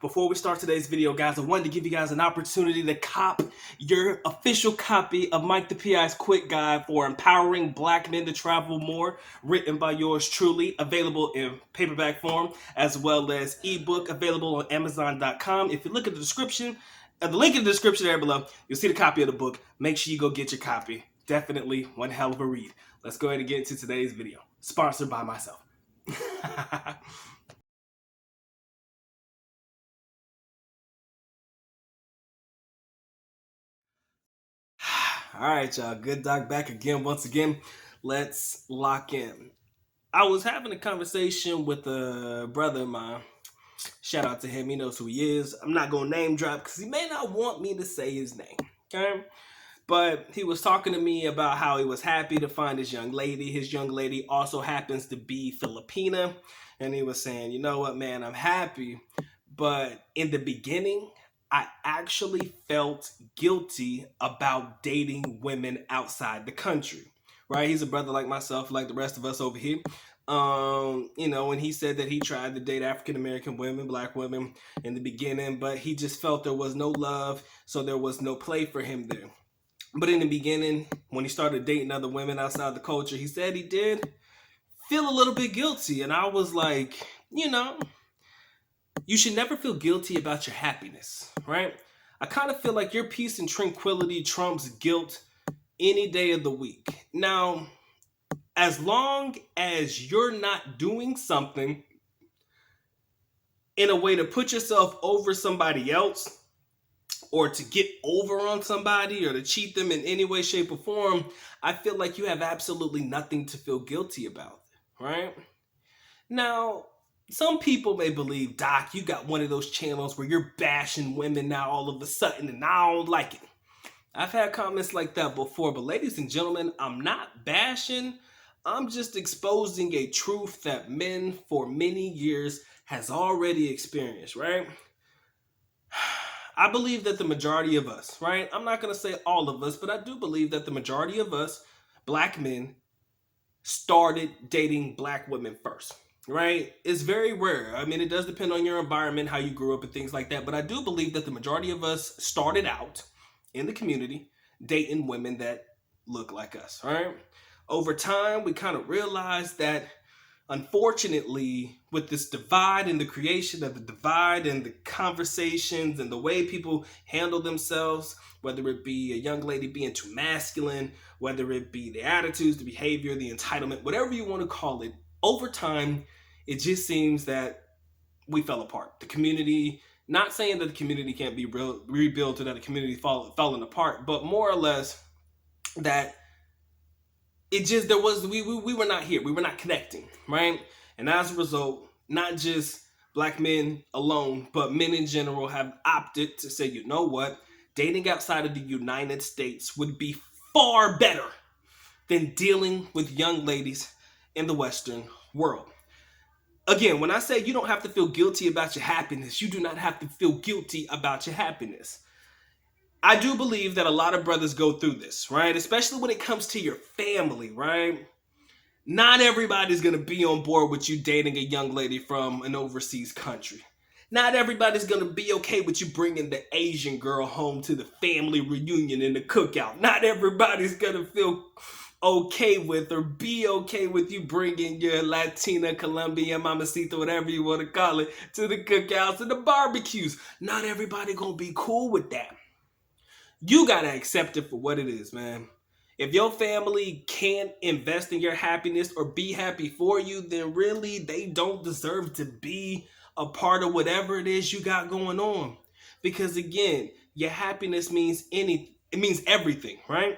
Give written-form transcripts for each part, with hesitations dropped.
Before we start today's video, guys, I wanted to give you guys an opportunity to cop your official copy of Mike the PI's Quick Guide for Empowering Black Men to Travel More, written by yours truly, available in paperback form, as well as ebook, available on Amazon.com. If you look at the description, the link in the description there below, you'll see the copy of the book. Make sure you go get your copy. Definitely one hell of a read. Let's go ahead and get into today's video. Sponsored by myself. All right, y'all. Good Doc back again. Once again, let's lock in. I was having a conversation with a brother of mine. Shout out to him. He knows who he is. I'm not going to name drop because he may not want me to say his name. Okay? But he was talking to me about how he was happy to find his young lady. His young lady also happens to be Filipina. And he was saying, you know what, man, I'm happy. But in the beginning, I actually felt guilty about dating women outside the country, right? He's a brother like myself, like the rest of us over here. When he said that he tried to date African-American women, black women in the beginning, but he just felt there was no love, so there was no play for him there. But in the beginning, when he started dating other women outside the culture, he said he did feel a little bit guilty. And I was like, you should never feel guilty about your happiness, right? I kind of feel like your peace and tranquility trumps guilt any day of the week. Now, as long as you're not doing something in a way to put yourself over somebody else or to get over on somebody or to cheat them in any way, shape, or form, I feel like you have absolutely nothing to feel guilty about, right? Now, some people may believe, Doc, you got one of those channels where you're bashing women now all of a sudden, and I don't like it. I've had comments like that before, but ladies and gentlemen, I'm not bashing. I'm just exposing a truth that men for many years has already experienced, right? I believe that the majority of us, right? I'm not going to say all of us, but I do believe that the majority of us, black men, started dating black women first, right? It's very rare. I mean, it does depend on your environment, how you grew up and things like that. But I do believe that the majority of us started out in the community dating women that look like us, right? Over time, we kind of realized that unfortunately, with this divide and the creation of the divide and the conversations and the way people handle themselves, whether it be a young lady being too masculine, whether it be the attitudes, the behavior, the entitlement, whatever you want to call it, over time, it just seems that we fell apart. The community, not saying that the community can't be rebuilt or that the community falling apart, but more or less that we were not here. We were not connecting, right? And as a result, not just black men alone, but men in general have opted to say, you know what? Dating outside of the United States would be far better than dealing with young ladies in the Western world. Again, when I say you don't have to feel guilty about your happiness, you do not have to feel guilty about your happiness. I do believe that a lot of brothers go through this, right? Especially when it comes to your family, right? Not everybody's going to be on board with you dating a young lady from an overseas country. Not everybody's going to be okay with you bringing the Asian girl home to the family reunion and the cookout. Not everybody's going to feel okay with or be okay with you bringing your Latina, Colombian, mamacita, whatever you want to call it, to the cookouts and the barbecues. Not everybody going to be cool with that. You got to accept it for what it is, man. If your family can't invest in your happiness or be happy for you, then really they don't deserve to be a part of whatever it is you got going on. Because again, your happiness means anything. It means everything, right?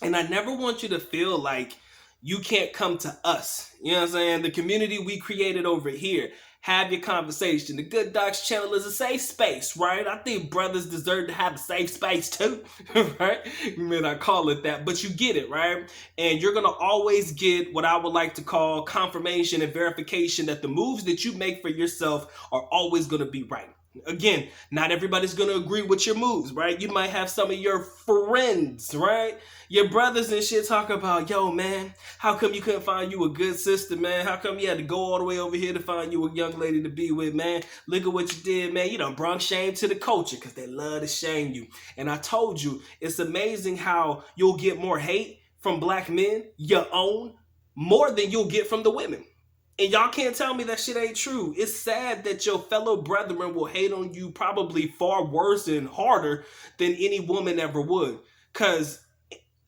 And I never want you to feel like you can't come to us. You know what I'm saying? The community we created over here. Have your conversation. The Good Docs channel is a safe space, right? I think brothers deserve to have a safe space too, right? You may not call it that, but you get it, right? And you're going to always get what I would like to call confirmation and verification that the moves that you make for yourself are always going to be right. Again, not everybody's going to agree with your moves, right? You might have some of your friends, right? Your brothers and shit talk about, yo, man, how come you couldn't find you a good sister, man? How come you had to go all the way over here to find you a young lady to be with, man? Look at what you did, man. You done brought shame to the culture because they love to shame you. And I told you, it's amazing how you'll get more hate from black men, your own, more than you'll get from the women. And y'all can't tell me that shit ain't true. It's sad that your fellow brethren will hate on you probably far worse and harder than any woman ever would. Because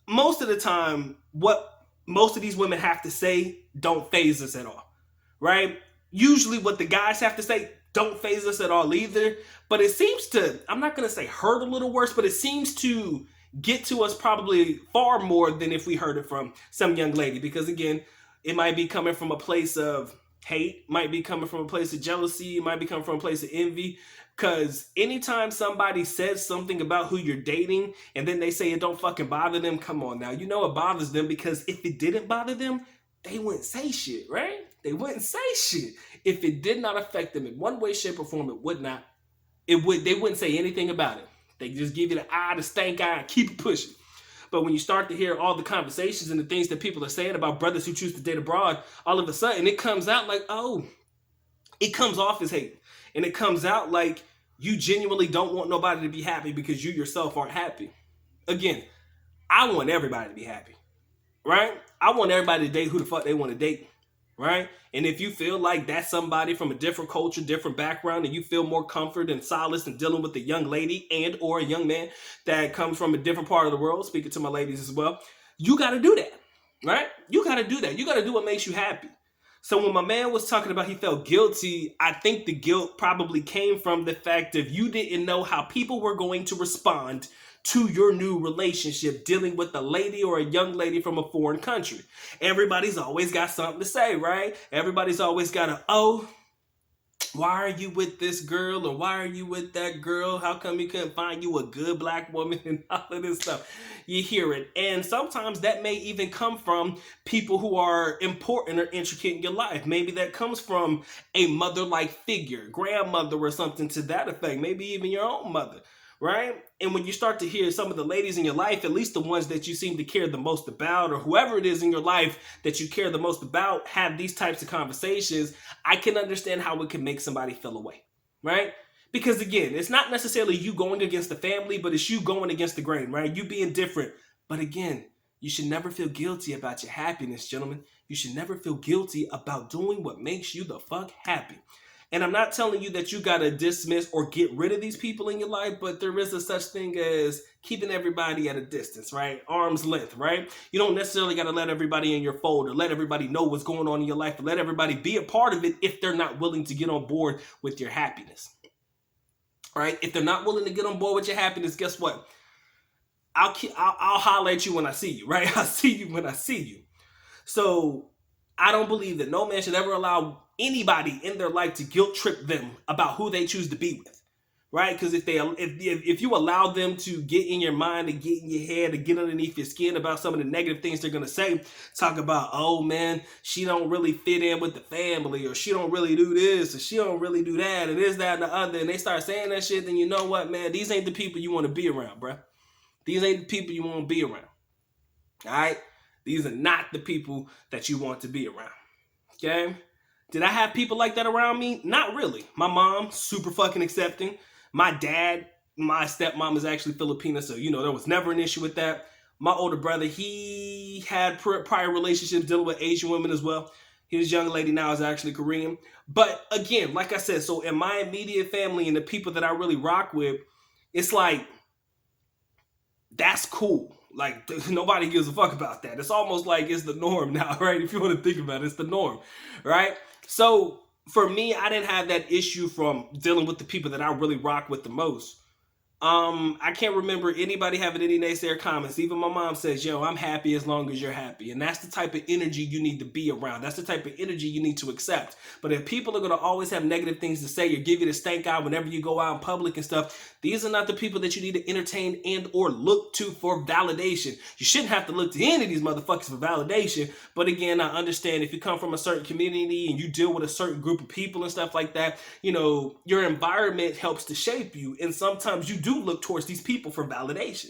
most of the time, what most of these women have to say don't phase us at all, right? Usually what the guys have to say don't phase us at all either. But it seems to, I'm not going to say hurt a little worse, but it seems to get to us probably far more than if we heard it from some young lady. Because again, it might be coming from a place of hate, might be coming from a place of jealousy, it might be coming from a place of envy. Because anytime somebody says something about who you're dating and then they say it don't fucking bother them, come on now. You know it bothers them, because if it didn't bother them, they wouldn't say shit, right? They wouldn't say shit. If it did not affect them in one way, shape, or form, it would not. They wouldn't say anything about it. They just give you the eye, the stank eye, and keep it pushing. But when you start to hear all the conversations and the things that people are saying about brothers who choose to date abroad, all of a sudden it comes out like, oh, it comes off as hate. And it comes out like you genuinely don't want nobody to be happy because you yourself aren't happy. Again, I want everybody to be happy, right? I want everybody to date who the fuck they want to date, right? And if you feel like that's somebody from a different culture, different background, and you feel more comfort and solace in dealing with a young lady and or a young man that comes from a different part of the world, speaking to my ladies as well, you got to do that, right? You got to do that. You got to do what makes you happy. So when my man was talking about he felt guilty, I think the guilt probably came from the fact of you didn't know how people were going to respond to your new relationship dealing with a lady or a young lady from a foreign country. Everybody's always got something to say, right? Everybody's always got a, oh, why are you with this girl, or why are you with that girl? How come you couldn't find you a good black woman, and all of this stuff? You hear it. And sometimes that may even come from people who are important or intricate in your life. Maybe that comes from a mother-like figure, grandmother or something to that effect. Maybe even your own mother, right? And when you start to hear some of the ladies in your life, at least the ones that you seem to care the most about, or whoever it is in your life that you care the most about, have these types of conversations, I can understand how it can make somebody feel away, right? Because again, it's not necessarily you going against the family, but it's you going against the grain, right? You being different. But again, you should never feel guilty about your happiness, gentlemen. You should never feel guilty about doing what makes you the fuck happy. And I'm not telling you that you got to dismiss or get rid of these people in your life, but there is a such thing as keeping everybody at a distance, right? Arm's length, right? You don't necessarily got to let everybody in your fold or let everybody know what's going on in your life, or let everybody be a part of it if they're not willing to get on board with your happiness, right? If they're not willing to get on board with your happiness, guess what? I'll holler at you when I see you, right? I'll see you when I see you. So I don't believe that no man should ever allow anybody in their life to guilt trip them about who they choose to be with, right? Because if you allow them to get in your mind, to get in your head, to get underneath your skin about some of the negative things they're gonna say, talk about, oh man, she don't really fit in with the family, or she don't really do this, or she don't really do that, and this, that, and the other, and they start saying that shit, then you know what, man, these ain't the people you want to be around, bruh. These ain't the people you want to be around. All right? These are not the people that you want to be around. Okay? Did I have people like that around me? Not really. My mom, super fucking accepting. My dad, my stepmom is actually Filipina, so, there was never an issue with that. My older brother, he had prior relationships dealing with Asian women as well. His young lady now is actually Korean. But again, like I said, so in my immediate family and the people that I really rock with, it's like, that's cool. Like, nobody gives a fuck about that. It's almost like it's the norm now, right? If you want to think about it, it's the norm, right? So for me, I didn't have that issue from dealing with the people that I really rock with the most. I can't remember anybody having any naysayer comments. Even my mom says, yo, I'm happy as long as you're happy. And that's the type of energy you need to be around. That's the type of energy you need to accept. But if people are going to always have negative things to say or give you the stank eye whenever you go out in public and stuff, these are not the people that you need to entertain and or look to for validation. You shouldn't have to look to any of these motherfuckers for validation. But again, I understand if you come from a certain community and you deal with a certain group of people and stuff like that, you know, your environment helps to shape you. And sometimes you do look towards these people for validation.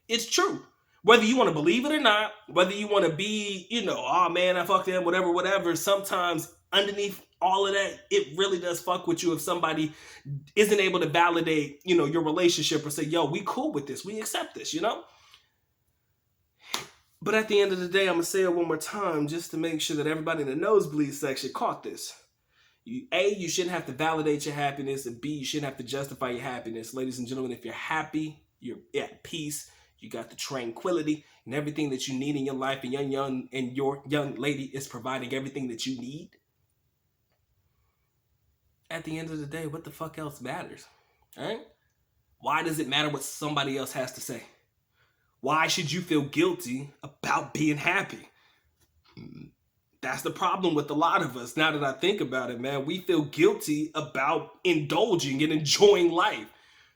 It's true. Whether you want to believe it or not, whether you want to be, you know, oh man, I fucked them, whatever, sometimes underneath all of that, it really does fuck with you if somebody isn't able to validate, you know, your relationship or say, yo, we cool with this, we accept this, you know? But at the end of the day, I'm going to say it one more time just to make sure that everybody in the nosebleed section caught this. You shouldn't have to validate your happiness, and B, you shouldn't have to justify your happiness. Ladies and gentlemen, if you're happy, you're at peace, you got the tranquility and everything that you need in your life, and your young lady is providing everything that you need. At the end of the day, what the fuck else matters? All right? Why does it matter what somebody else has to say? Why should you feel guilty about being happy? That's the problem with a lot of us. Now that I think about it, man, we feel guilty about indulging and enjoying life.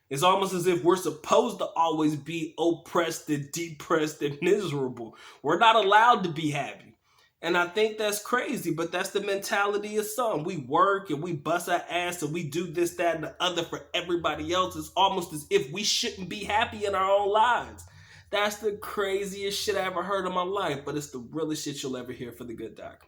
It's almost as if we're supposed to always be oppressed and depressed and miserable. We're not allowed to be happy. And I think that's crazy, but that's the mentality of some. We work and we bust our ass and we do this, that, and the other for everybody else. It's almost as if we shouldn't be happy in our own lives. That's the craziest shit I ever heard in my life, but it's the realest shit you'll ever hear for the good doc.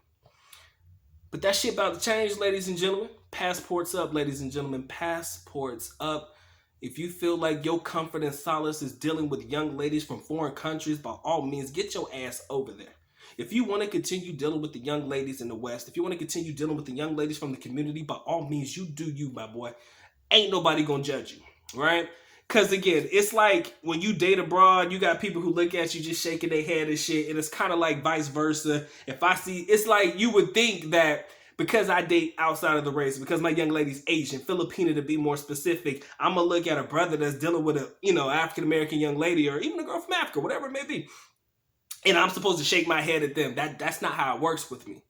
But that shit about to change, ladies and gentlemen. Passports up, ladies and gentlemen. Passports up. If you feel like your comfort and solace is dealing with young ladies from foreign countries, by all means, get your ass over there. If you want to continue dealing with the young ladies in the West, if you want to continue dealing with the young ladies from the community, by all means, you do you, my boy. Ain't nobody gonna judge you, right? Because again, it's like when you date abroad, you got people who look at you just shaking their head and shit, and it's kind of like vice versa. If I see, it's like you would think that because I date outside of the race, because my young lady's Asian, Filipina to be more specific, I'm gonna look at a brother that's dealing with a, you know, African-American young lady or even a girl from Africa, whatever it may be, and I'm supposed to shake my head at them. That's not how it works with me,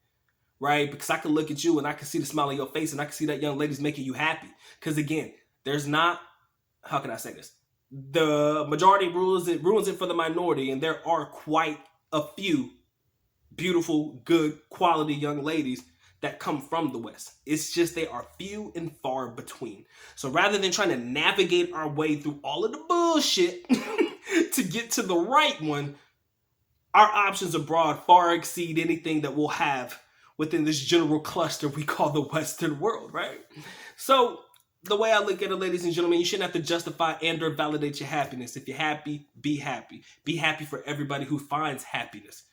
right? Because I can look at you and I can see the smile on your face and I can see that young lady's making you happy. Because again, there's not, how can I say this? The majority ruins it for the minority, and there are quite a few beautiful, good, quality young ladies that come from the West. It's just they are few and far between. So rather than trying to navigate our way through all of the bullshit to get to the right one, our options abroad far exceed anything that we'll have within this general cluster we call the Western world, right? So the way I look at it, ladies and gentlemen, you shouldn't have to justify and or validate your happiness. If you're happy, be happy. Be happy for everybody who finds happiness.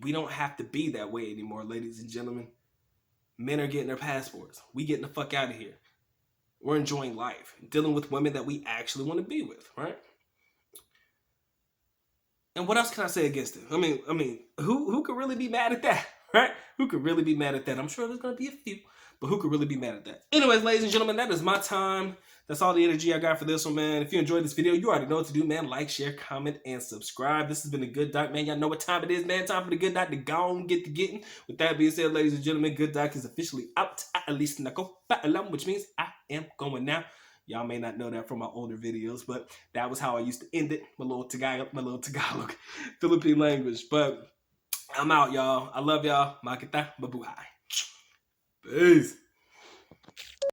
We don't have to be that way anymore, ladies and gentlemen. Men are getting their passports. We getting the fuck out of here. We're enjoying life, dealing with women that we actually want to be with, right? And what else can I say against it? I mean, who could really be mad at that, right? Who could really be mad at that? I'm sure there's gonna be a few, but who could really be mad at that? Anyways, ladies and gentlemen, that is my time. That's all the energy I got for this one, man. If you enjoyed this video, you already know what to do, man. Like, share, comment, and subscribe. This has been a Good Doc, man. Y'all know what time it is, man. Time for the Good Doc to go and get to getting. With that being said, ladies and gentlemen, Good Doc is officially out. At least which means I am going now. Y'all may not know that from my older videos, but that was how I used to end it. My little Tagalog Philippine language. But I'm out, y'all. I love y'all. Makita, mabuhay. Peace.